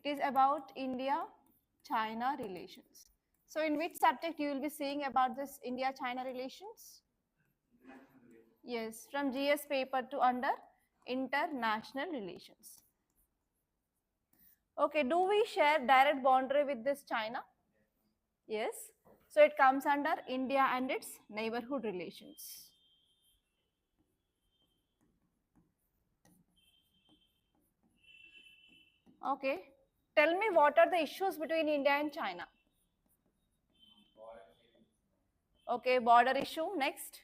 It is about India-China relations. So in which subject you will be seeing about this India-China relations? Yes, from GS paper to under international relations. Okay, do we share direct boundary with this China? Yes. So it comes under India and its neighborhood relations. Okay. Tell me what are the issues between India and China? Okay, border issue. Next.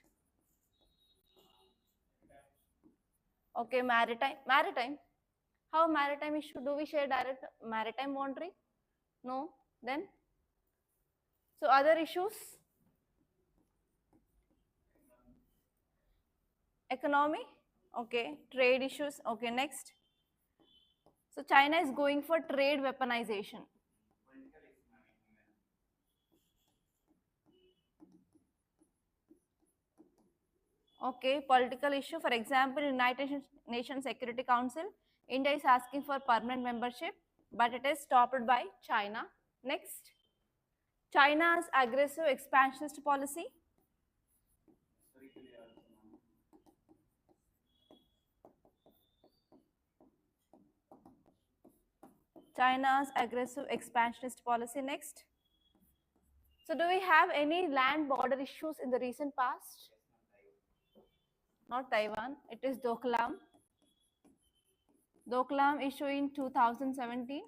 Okay, maritime. How maritime issue? Do we share direct maritime boundary? No. Then? So other issues? Economy? Okay. Trade issues? Okay, next. So China is going for trade weaponization. Okay, political issue. For example, United Nations Security Council, India is asking for permanent membership, but it is stopped by China. Next, China's aggressive expansionist policy. China's aggressive expansionist policy. Next. So do we have any land border issues in the recent past? Not Taiwan, it is Doklam. Doklam issue in 2017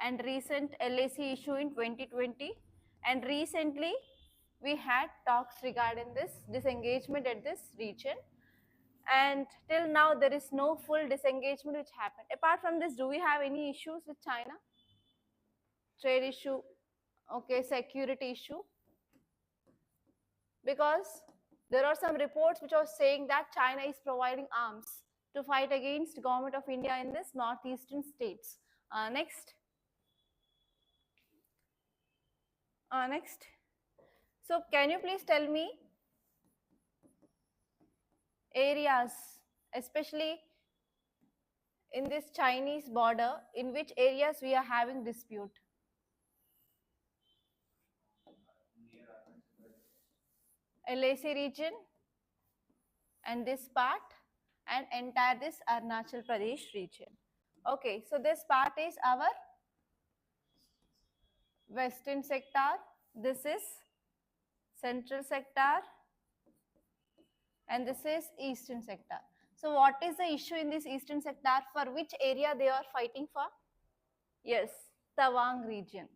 and recent LAC issue in 2020, and recently we had talks regarding this disengagement at this region, and till now there is no full disengagement which happened. Apart from this, do we have any issues with China? Trade issue, okay, security issue, because there are some reports which are saying that China is providing arms to fight against government of India in this northeastern states. Next. Next. So can you please tell me areas, especially in this Chinese border, in which areas we are having dispute? LAC region and this part and entire this Arunachal Pradesh region. Okay, so this part is our western sector, this is central sector, and this is eastern sector. So what is the issue in this eastern sector? For which area they are fighting for? Yes, Tawang region.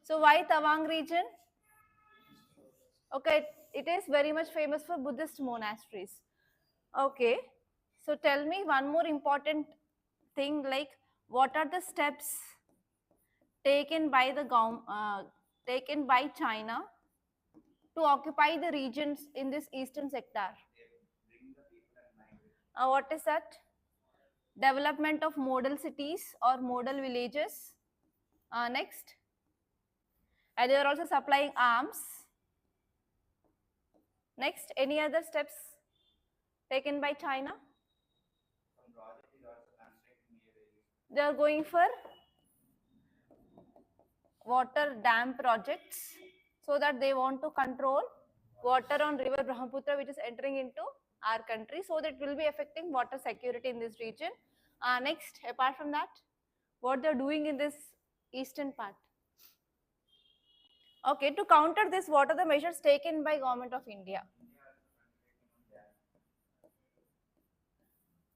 So why Tawang region? Okay, it is very much famous for Buddhist monasteries. Okay, so tell me one more important thing, like what are the steps taken by the taken by China to occupy the regions in this eastern sector? What is that? Development of model cities or model villages. Next, and they are also supplying arms. Next, any other steps taken by China? They are going for water dam projects, so that they want to control water on river Brahmaputra which is entering into our country, so that will be affecting water security in this region. Next, apart from that, what they are doing in this eastern part? Okay, to counter this, what are the measures taken by Government of India?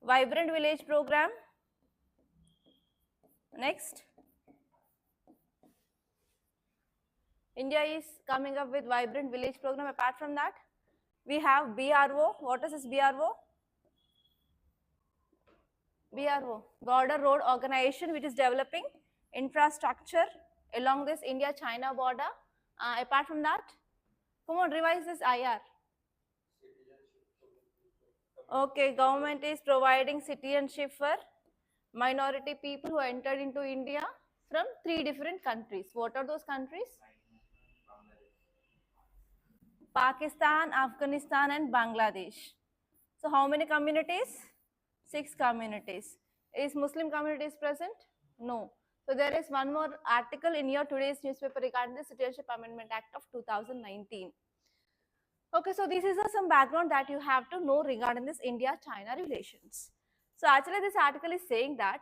Vibrant village program. Next, India is coming up with vibrant village program. Apart from that, we have BRO. What is this BRO? BRO, Border Road Organization, which is developing infrastructure along this India-China border. Apart from that, come on, revise this IR. Okay, government is providing citizenship for minority people who entered into India from 3 different countries. What are those countries? Pakistan, Afghanistan and Bangladesh. So how many communities? 6 communities. Is Muslim communities present? No. So there is one more article in your today's newspaper regarding the Citizenship Amendment Act of 2019. Okay, so this is some background that you have to know regarding this India-China relations. So actually this article is saying that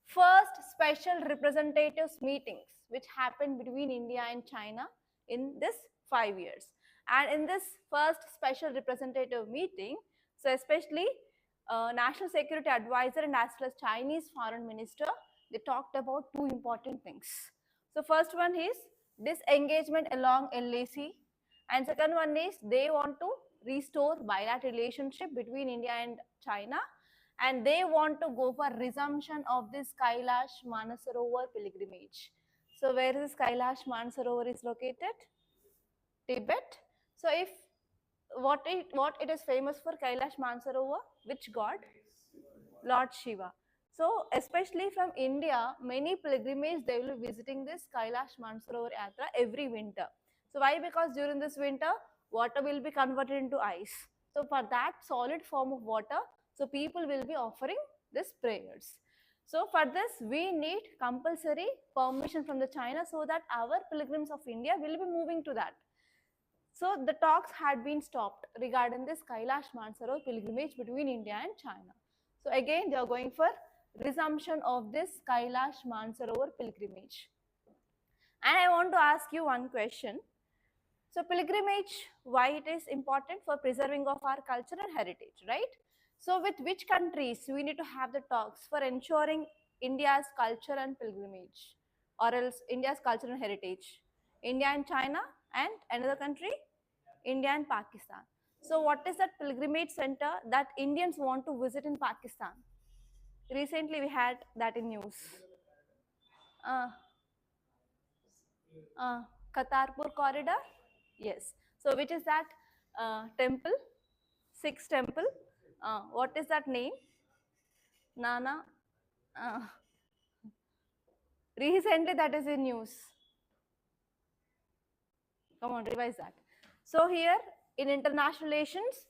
first special representatives meetings which happened between India and China in this 5 years. And in this first special representative meeting, so especially National Security Advisor and as well as Chinese Foreign Minister, they talked about two important things. So first one is disengagement along LAC, and second one is they want to restore bilateral relationship between India and China, and they want to go for resumption of this Kailash Manasarovar pilgrimage. So where is Kailash Manasarovar is located? Tibet. So if what it is famous for, Kailash Manasarovar, which god? Lord Shiva. So especially from India, many pilgrimages they will be visiting this Kailash Mansarovar Yatra every winter. So why? Because during this winter, water will be converted into ice. So for that solid form of water, so people will be offering these prayers. So for this, we need compulsory permission from the China so that our pilgrims of India will be moving to that. So the talks had been stopped regarding this Kailash Mansarovar pilgrimage between India and China. So again, they are going for resumption of this Kailash Mansarovar pilgrimage. And I want to ask you one question. So pilgrimage, why it is important? For preserving of our culture and heritage, right? So with which countries we need to have the talks for ensuring India's culture and pilgrimage, or else India's culture and heritage? India and China, and another country? India and Pakistan. So what is that pilgrimage center that Indians want to visit in Pakistan? Recently we had that in news. Kartarpur corridor? Yes. So which is that temple? Sixth temple. What is that name? Nana. Recently that is in news. Come on, revise that. So here in international relations,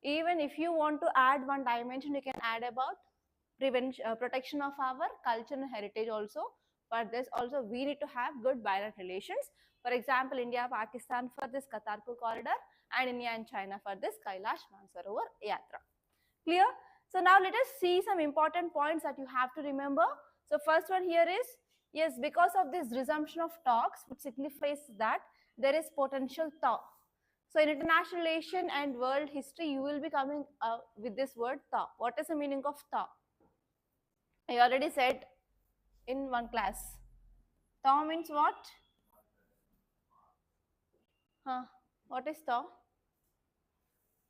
even if you want to add one dimension, you can add about protection of our culture and heritage also. For this also we need to have good bilateral relations. For example, India, Pakistan for this Kartarpur corridor, and India and China for this Kailash Mansarovar Yatra. Clear? So now let us see some important points that you have to remember. So first one here is, yes, because of this resumption of talks, which signifies that there is potential thaw. So in international relation and world history, you will be coming with this word thaw. What is the meaning of thaw? I already said in one class. Thaw means what? What is thaw?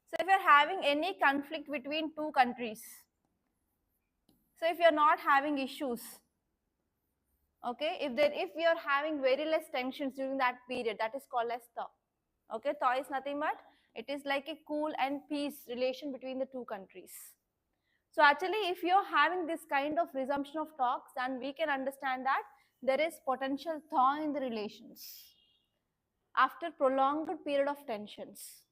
So if you are having any conflict between two countries, so if you are not having issues, okay, if we are having very less tensions during that period, that is called as thaw. Okay, thaw is nothing but it is like a cool and peace relation between the two countries. So actually, if you're having this kind of resumption of talks, then we can understand that there is potential thaw in the relations after prolonged period of tensions.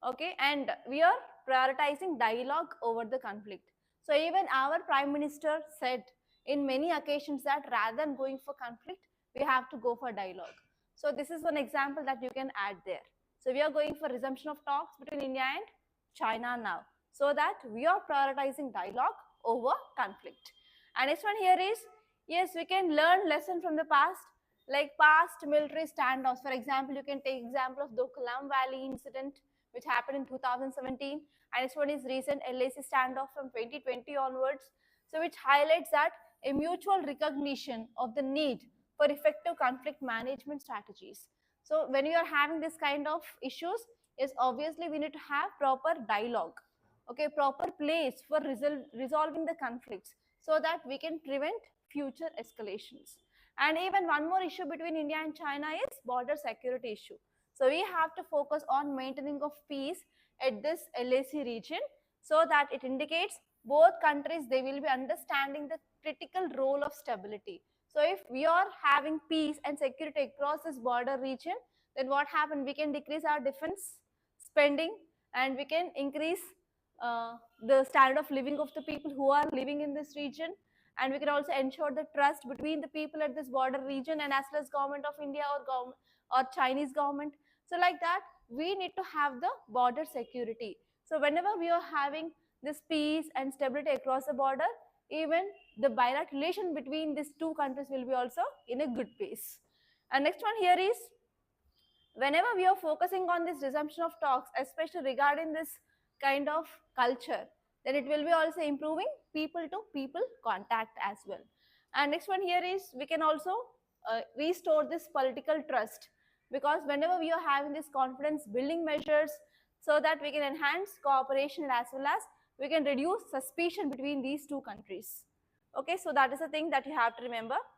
Okay, and we are prioritizing dialogue over the conflict. So even our Prime Minister said in many occasions that rather than going for conflict, we have to go for dialogue. So this is one example that you can add there. So we are going for resumption of talks between India and China now, so that we are prioritizing dialogue over conflict. And next one here is, yes, we can learn lesson from the past, like past military standoffs. For example, you can take example of Doklam Valley incident, which happened in 2017, and this one is recent LAC standoff from 2020 onwards. So which highlights that a mutual recognition of the need for effective conflict management strategies. So when you are having this kind of issues, is obviously we need to have proper dialogue, okay, proper place for resolving the conflicts, so that we can prevent future escalations. And even one more issue between India and China is border security issue. So we have to focus on maintaining of peace at this LAC region, so that it indicates both countries, they will be understanding the critical role of stability. So if we are having peace and security across this border region, then what happens? We can decrease our defense spending, and we can increase the standard of living of the people who are living in this region, and we can also ensure the trust between the people at this border region and as well as government of India or Chinese government. So like that, we need to have the border security. So whenever we are having this peace and stability across the border, even the bilateral relation between these two countries will be also in a good pace. And next one here is, whenever we are focusing on this resumption of talks, especially regarding this kind of culture, then it will be also improving people to people contact as well. And next one here is, we can also restore this political trust, because whenever we are having this confidence building measures, so that we can enhance cooperation as well as we can reduce suspicion between these two countries. Okay, so that is the thing that you have to remember.